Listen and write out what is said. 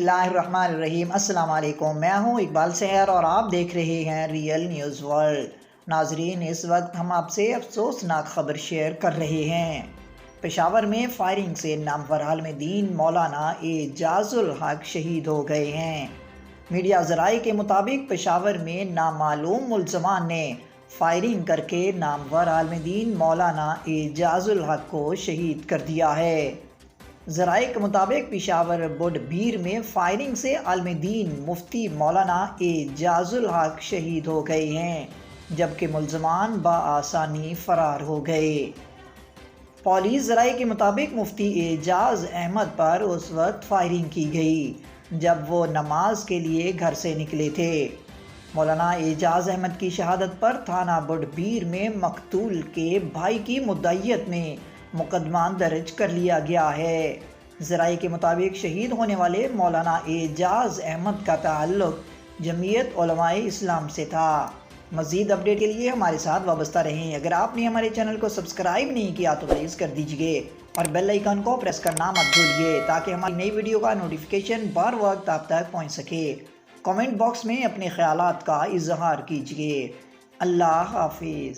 बिस्मिल्लाहिर्रहमानिर्रहीम। अस्सलाम वालेकुम। मैं हूं इकबाल सहर और आप देख रहे हैं रियल न्यूज़ वर्ल्ड। नाजरीन, इस वक्त हम आपसे अफसोसनाक खबर शेयर कर रहे हैं। पेशावर में फायरिंग से नामवर आलिम-ए-दीन मौलाना एजाजुल हक शहीद हो गए हैं। मीडिया ज़राए के मुताबिक पेशावर में नामालूम मुलज़मान ने फायरिंग करके नामवर आलिम-ए-दीन मौलाना एजाजुल हक को शहीद कर दिया है। ज़राए के मुताबिक पेशावर बुडबीर में फायरिंग से आलिम-ए-दीन मुफ्ती मौलाना एजाजुल हक शहीद हो गए हैं, जबकि मुलज़मान बआसानी फ़रार हो गए। पुलिस ज़राए के मुताबिक मुफ्ती एजाज अहमद पर उस वक्त फायरिंग की गई जब वो नमाज के लिए घर से निकले थे। मौलाना एजाज अहमद की शहादत पर थाना बुडबीर में मकतूल के भाई की मुद्दईयत में मुकदमा दर्ज कर लिया गया है। ज़राए के मुताबिक शहीद होने वाले मौलाना एजाज अहमद का ताल्लुक जमीयत उलमाए इस्लाम से था। मज़ीद अपडेट के लिए हमारे साथ वाबस्ता रहें। अगर आपने हमारे चैनल को सब्सक्राइब नहीं किया तो प्लीज़ कर दीजिए और बेल आइकन को प्रेस करना मत भूलिए ताकि हमारी नई वीडियो का नोटिफिकेशन बर वक्त आप तक पहुँच सके। कमेंट बॉक्स में अपने ख्यालात का इजहार कीजिए। अल्लाह हाफिज़।